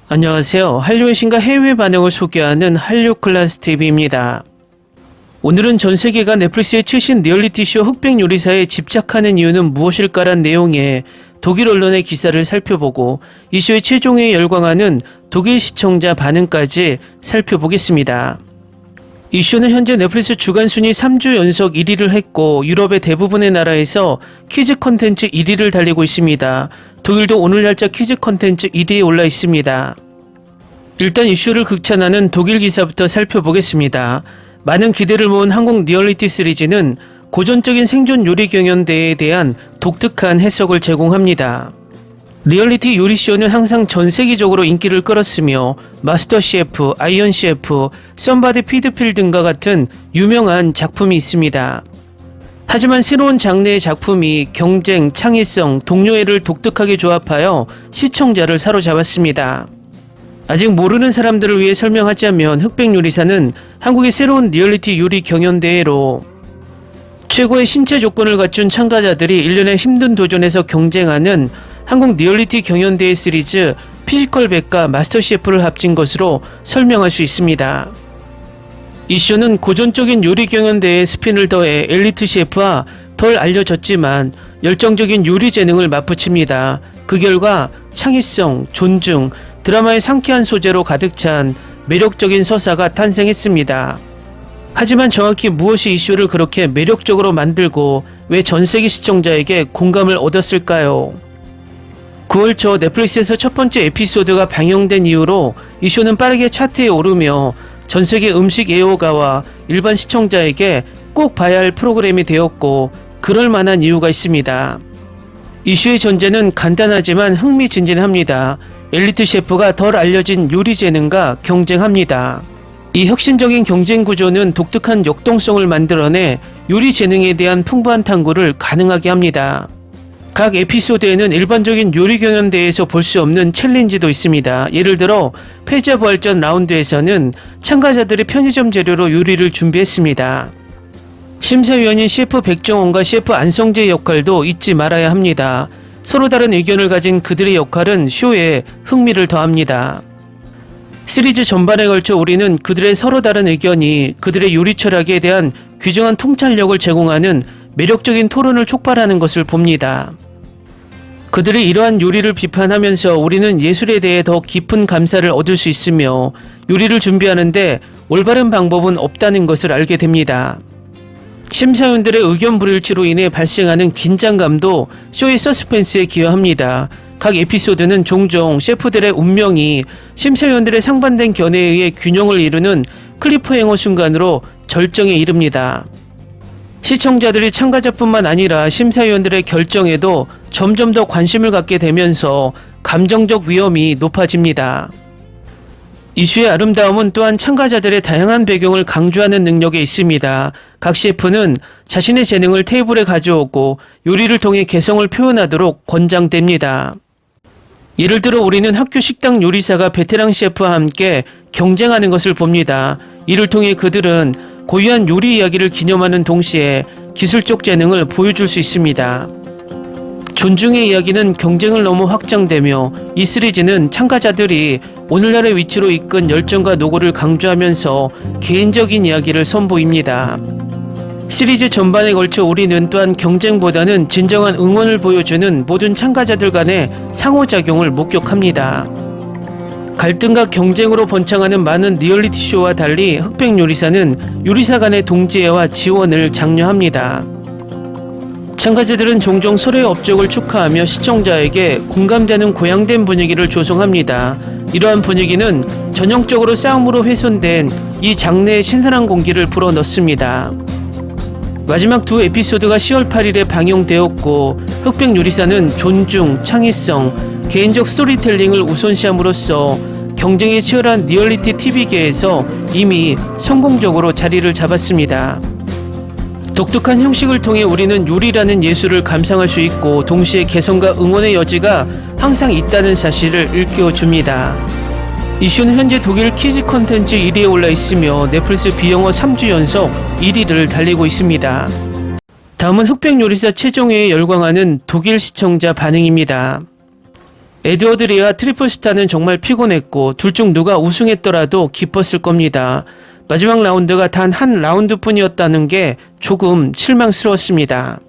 안녕하세요. 한류의 신과 해외 반응을 소개하는 한류클래스TV입니다. 오늘은 전 세계가 넷플릭스의 최신 리얼리티쇼 흑백 요리사에 집착하는 이유는 무엇일까란 내용의 독일 언론의 기사를 살펴보고 이슈에 최종에 열광하는 독일 시청자 반응까지 살펴보겠습니다. 이 쇼는 현재 넷플릭스 주간 순위 3주 연속 1위를 했고 유럽의 대부분의 나라에서 퀴즈 컨텐츠 1위를 달리고 있습니다. 독일도 오늘 날짜 퀴즈 컨텐츠 1위에 올라 있습니다. 일단 이 쇼를 극찬하는 독일 기사부터 살펴보겠습니다. 많은 기대를 모은 한국 리얼리티 시리즈는 고전적인 생존 요리 경연대회에 대한 독특한 해석을 제공합니다. 리얼리티 요리쇼는 항상 전 세계적으로 인기를 끌었으며 마스터 셰프, 아이언 셰프, 썸바디 피드필 등과 같은 유명한 작품이 있습니다. 하지만 새로운 장르의 작품이 경쟁, 창의성, 동료애를 독특하게 조합하여 시청자를 사로잡았습니다. 아직 모르는 사람들을 위해 설명하자면 흑백 요리사는 한국의 새로운 리얼리티 요리 경연대회로 최고의 신체 조건을 갖춘 참가자들이 1년의 힘든 도전에서 경쟁하는 한국 리얼리티 경연대회 시리즈 피지컬 100과 마스터 셰프를 합친 것으로 설명할 수 있습니다. 이 쇼는 고전적인 요리 경연대회에 스핀을 더해 엘리트 셰프와 덜 알려졌지만 열정적인 요리 재능을 맞붙입니다. 그 결과 창의성, 존중, 드라마의 상쾌한 소재로 가득 찬 매력적인 서사가 탄생했습니다. 하지만 정확히 무엇이 이 쇼를 그렇게 매력적으로 만들고 왜 전세계 시청자에게 공감을 얻었을까요? 9월 초 넷플릭스에서 첫 번째 에피소드가 방영된 이후로 이 쇼는 빠르게 차트에 오르며 전세계 음식 애호가와 일반 시청자에게 꼭 봐야 할 프로그램이 되었고 그럴 만한 이유가 있습니다. 이 쇼의 전제는 간단하지만 흥미진진합니다. 엘리트 셰프가 덜 알려진 요리 재능과 경쟁합니다. 이 혁신적인 경쟁 구조는 독특한 역동성을 만들어내 요리 재능에 대한 풍부한 탐구를 가능하게 합니다. 각 에피소드에는 일반적인 요리 경연대회에서 볼 수 없는 챌린지도 있습니다. 예를 들어 패자부활전 라운드에서는 참가자들이 편의점 재료로 요리를 준비했습니다. 심사위원인 셰프 백종원과 셰프 안성재의 역할도 잊지 말아야 합니다. 서로 다른 의견을 가진 그들의 역할은 쇼에 흥미를 더합니다. 시리즈 전반에 걸쳐 우리는 그들의 서로 다른 의견이 그들의 요리 철학에 대한 귀중한 통찰력을 제공하는 매력적인 토론을 촉발하는 것을 봅니다. 그들의 이러한 요리를 비판하면서 우리는 예술에 대해 더 깊은 감사를 얻을 수 있으며 요리를 준비하는데 올바른 방법은 없다는 것을 알게 됩니다. 심사위원들의 의견 불일치로 인해 발생하는 긴장감도 쇼의 서스펜스에 기여합니다. 각 에피소드는 종종 셰프들의 운명이 심사위원들의 상반된 견해에 의해 균형을 이루는 클리프행어 순간으로 절정에 이릅니다. 시청자들이 참가자뿐만 아니라 심사위원들의 결정에도 점점 더 관심을 갖게 되면서 감정적 위험이 높아집니다. 이슈의 아름다움은 또한 참가자들의 다양한 배경을 강조하는 능력에 있습니다. 각 셰프는 자신의 재능을 테이블에 가져오고 요리를 통해 개성을 표현하도록 권장됩니다. 예를 들어 우리는 학교 식당 요리사가 베테랑 셰프와 함께 경쟁하는 것을 봅니다. 이를 통해 그들은 고유한 요리 이야기를 기념하는 동시에 기술적 재능을 보여줄 수 있습니다. 존중의 이야기는 경쟁을 넘어 확장되며 이 시리즈는 참가자들이 오늘날의 위치로 이끈 열정과 노고를 강조하면서 개인적인 이야기를 선보입니다. 시리즈 전반에 걸쳐 우리는 또한 경쟁보다는 진정한 응원을 보여주는 모든 참가자들 간의 상호작용을 목격합니다. 갈등과 경쟁으로 번창하는 많은 리얼리티쇼와 달리 흑백 요리사는 요리사 간의 동지애와 지원을 장려합니다. 참가자들은 종종 서로의 업적을 축하하며 시청자에게 공감되는 고양된 분위기를 조성합니다. 이러한 분위기는 전형적으로 싸움으로 훼손된 이 장르의 신선한 공기를 불어넣습니다. 마지막 두 에피소드가 10월 8일에 방영되었고 흑백 요리사는 존중, 창의성, 개인적 스토리텔링을 우선시함으로써 경쟁이 치열한 리얼리티 TV계에서 이미 성공적으로 자리를 잡았습니다. 독특한 형식을 통해 우리는 요리라는 예술을 감상할 수 있고 동시에 개성과 응원의 여지가 항상 있다는 사실을 일깨워줍니다. 이 쇼는 현재 독일 퀴즈 컨텐츠 1위에 올라 있으며 넷플릭스 비영어 3주 연속 1위를 달리고 있습니다. 다음은 흑백 요리사 최종회에 열광하는 독일 시청자 반응입니다. 에드워드 리와 트리플 스타는 정말 피곤했고 둘 중 누가 우승했더라도 기뻤을 겁니다. 마지막 라운드가 단 한 라운드뿐이었다는 게 조금 실망스러웠습니다.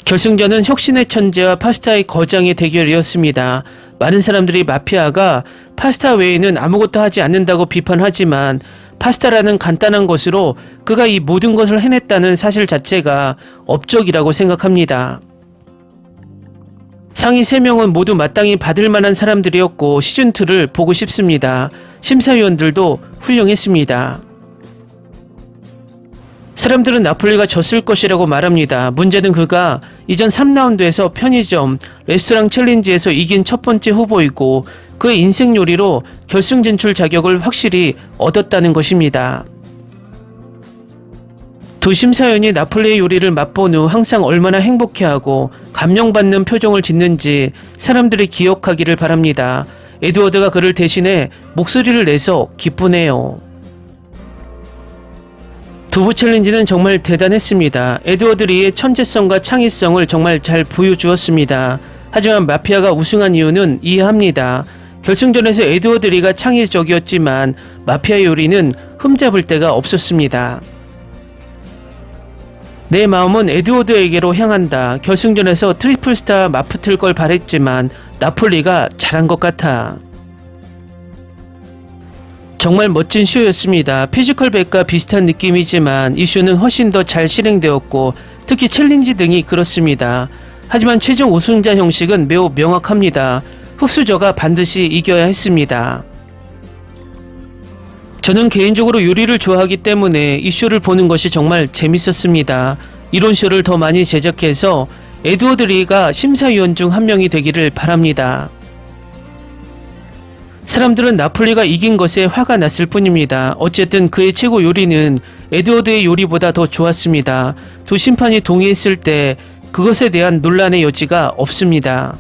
결승전은 혁신의 천재와 파스타의 거장의 대결이었습니다. 많은 사람들이 마피아가 파스타 외에는 아무것도 하지 않는다고 비판하지만 파스타라는 간단한 것으로 그가 이 모든 것을 해냈다는 사실 자체가 업적이라고 생각합니다. 상위 3명은 모두 마땅히 받을 만한 사람들이었고 시즌2를 보고 싶습니다. 심사위원들도 훌륭했습니다. 사람들은 나폴리가 졌을 것이라고 말합니다. 문제는 그가 이전 3라운드에서 편의점, 레스토랑 챌린지에서 이긴 첫 번째 후보이고 그의 인생 요리로 결승 진출 자격을 확실히 얻었다는 것입니다. 두 심사위원이 나폴리의 요리를 맛본 후 항상 얼마나 행복해하고 감명받는 표정을 짓는지 사람들이 기억하기를 바랍니다. 에드워드가 그를 대신해 목소리를 내서 기쁘네요. 두부 챌린지는 정말 대단했습니다. 에드워드 리의 천재성과 창의성을 정말 잘 보여주었습니다. 하지만 마피아가 우승한 이유는 이해합니다. 결승전에서 에드워드 리가 창의적이었지만 마피아 요리는 흠잡을 데가 없었습니다. 내 마음은 에드워드에게로 향한다. 결승전에서 트리플 스타 맞붙을 걸 바랬지만 나폴리가 잘한 것 같아. 정말 멋진 쇼였습니다. 피지컬 백과 비슷한 느낌이지만 이 쇼는 훨씬 더 잘 실행되었고 특히 챌린지 등이 그렇습니다. 하지만 최종 우승자 형식은 매우 명확합니다. 흑수저가 반드시 이겨야 했습니다. 저는 개인적으로 요리를 좋아하기 때문에 이 쇼를 보는 것이 정말 재밌었습니다. 이런 쇼를 더 많이 제작해서 에드워드 리가 심사위원 중 한 명이 되기를 바랍니다. 사람들은 나폴리가 이긴 것에 화가 났을 뿐입니다. 어쨌든 그의 최고 요리는 에드워드의 요리보다 더 좋았습니다. 두 심판이 동의했을 때 그것에 대한 논란의 여지가 없습니다.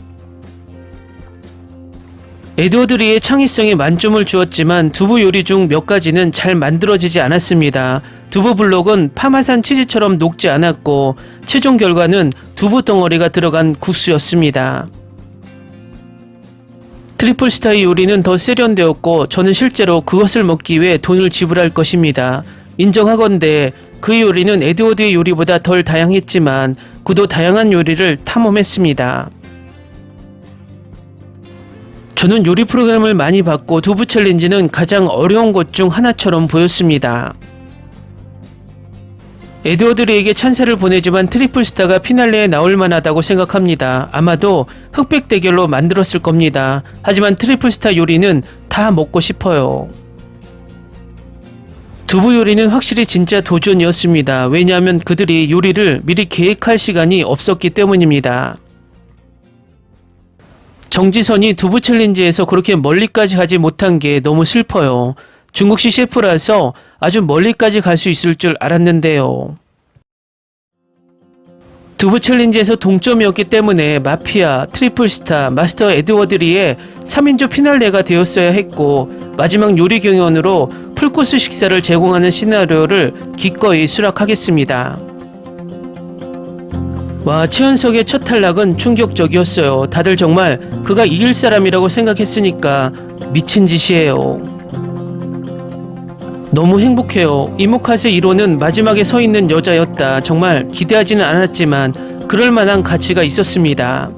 에드워드 리의 창의성에 만점을 주었지만 두부 요리 중 몇 가지는 잘 만들어지지 않았습니다. 두부 블록은 파마산 치즈처럼 녹지 않았고 최종 결과는 두부 덩어리가 들어간 국수였습니다. 트리플 스타의 요리는 더 세련되었고 저는 실제로 그것을 먹기 위해 돈을 지불할 것입니다. 인정하건대 그 요리는 에드워드의 요리보다 덜 다양했지만 그도 다양한 요리를 탐험했습니다. 저는 요리 프로그램을 많이 봤고 두부 챌린지는 가장 어려운 것 중 하나처럼 보였습니다. 에드워드 리에게 찬사를 보내지만 트리플 스타가 피날레에 나올 만하다고 생각합니다. 아마도 흑백 대결로 만들었을 겁니다. 하지만 트리플 스타 요리는 다 먹고 싶어요. 두부 요리는 확실히 진짜 도전이었습니다. 왜냐하면 그들이 요리를 미리 계획할 시간이 없었기 때문입니다. 정지선이 두부 챌린지에서 그렇게 멀리까지 가지 못한 게 너무 슬퍼요. 중국식 셰프라서 아주 멀리까지 갈 수 있을 줄 알았는데요. 두부 챌린지에서 동점이었기 때문에 마피아, 트리플 스타, 마스터 에드워드 리의 3인조 피날레가 되었어야 했고 마지막 요리 경연으로 풀코스 식사를 제공하는 시나리오를 기꺼이 수락하겠습니다. 와, 최연석의 첫 탈락은 충격적이었어요. 다들 정말 그가 이길 사람이라고 생각했으니까 미친 짓이에요. 너무 행복해요. 이모카세 1호는 마지막에 서 있는 여자였다. 정말 기대하지는 않았지만 그럴 만한 가치가 있었습니다.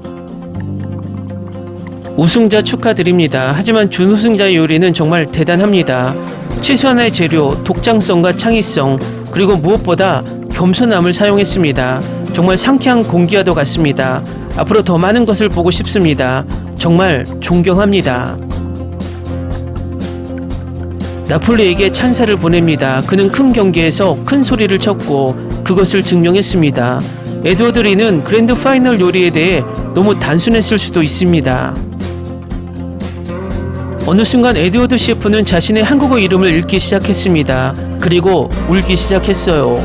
우승자 축하드립니다. 하지만 준우승자의 요리는 정말 대단합니다. 최소한의 재료, 독창성과 창의성, 그리고 무엇보다 겸손함을 사용했습니다. 정말 상쾌한 공기와도 같습니다. 앞으로 더 많은 것을 보고 싶습니다. 정말 존경합니다. 나폴리에게 찬사를 보냅니다. 그는 큰 경기에서 큰 소리를 쳤고 그것을 증명했습니다. 에드워드 리는 그랜드 파이널 요리에 대해 너무 단순했을 수도 있습니다. 어느 순간 에드워드 셰프는 자신의 한국어 이름을 읽기 시작했습니다. 그리고 울기 시작했어요.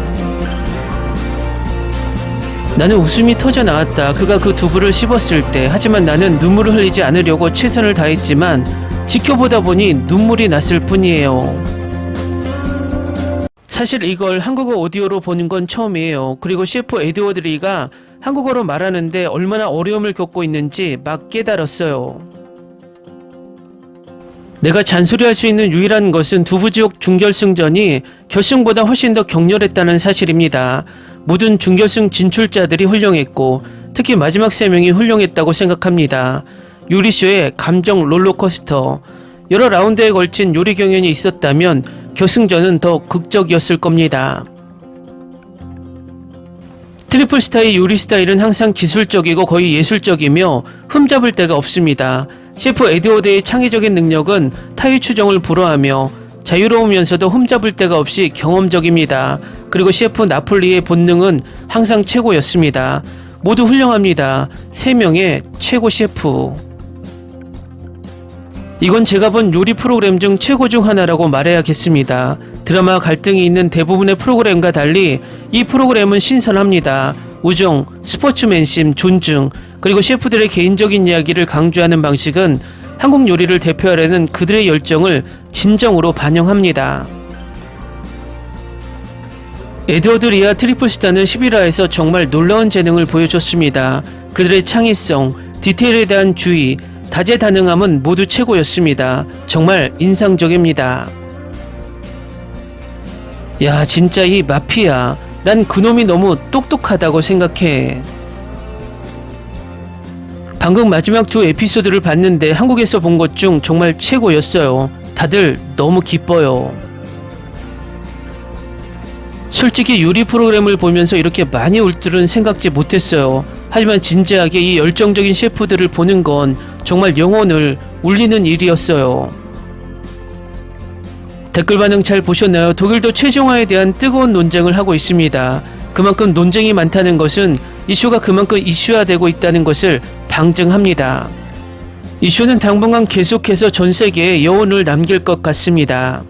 나는 웃음이 터져 나왔다. 그가 그 두부를 씹었을 때. 하지만 나는 눈물을 흘리지 않으려고 최선을 다했지만 지켜보다 보니 눈물이 났을 뿐이에요. 사실 이걸 한국어 오디오로 보는 건 처음이에요. 그리고 셰프 에드워드 리가 한국어로 말하는데 얼마나 어려움을 겪고 있는지 막 깨달았어요. 내가 잔소리할 수 있는 유일한 것은 두부지옥 중결승전이 결승보다 훨씬 더 격렬했다는 사실입니다. 모든 중결승 진출자들이 훌륭했고 특히 마지막 3명이 훌륭했다고 생각합니다. 요리쇼의 감정 롤러코스터, 여러 라운드에 걸친 요리 경연이 있었다면 결승전은 더 극적이었을 겁니다. 트리플스타의 요리 스타일은 항상 기술적이고 거의 예술적이며 흠잡을 데가 없습니다. 셰프 에드워드의 창의적인 능력은 타의 추정을 불허하며 자유로우면서도 흠잡을 데가 없이 경험적입니다. 그리고 셰프 나폴리의 본능은 항상 최고였습니다. 모두 훌륭합니다. 3명의 최고 셰프. 이건 제가 본 요리 프로그램 중 최고 중 하나라고 말해야겠습니다. 드라마 갈등이 있는 대부분의 프로그램과 달리 이 프로그램은 신선합니다. 우정, 스포츠맨심, 존중, 그리고 셰프들의 개인적인 이야기를 강조하는 방식은 한국 요리를 대표하려는 그들의 열정을 진정으로 반영합니다. 에드워드 리와 트리플스타는 11화에서 정말 놀라운 재능을 보여줬습니다. 그들의 창의성, 디테일에 대한 주의, 다재다능함은 모두 최고였습니다. 정말 인상적입니다. 야, 진짜 이 마피아, 난 그놈이 너무 똑똑하다고 생각해. 방금 마지막 2 에피소드를 봤는데 한국에서 본 것 중 정말 최고였어요. 다들 너무 기뻐요. 솔직히 요리 프로그램을 보면서 이렇게 많이 울 줄은 생각지 못했어요. 하지만 진지하게 이 열정적인 셰프들을 보는 건 정말 영혼을 울리는 일이었어요. 댓글 반응 잘 보셨나요? 독일도 최종화에 대한 뜨거운 논쟁을 하고 있습니다. 그만큼 논쟁이 많다는 것은 이슈가 그만큼 이슈화되고 있다는 것을 방증합니다. 이슈는 당분간 계속해서 전 세계에 여운을 남길 것 같습니다.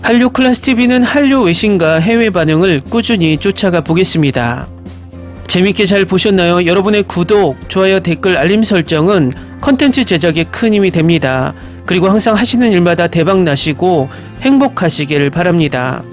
한류 클래스TV는 한류 외신과 해외 반응을 꾸준히 쫓아가 보겠습니다. 재밌게 잘 보셨나요? 여러분의 구독, 좋아요, 댓글, 알림 설정은 컨텐츠 제작에 큰 힘이 됩니다. 그리고 항상 하시는 일마다 대박 나시고 행복하시길 바랍니다.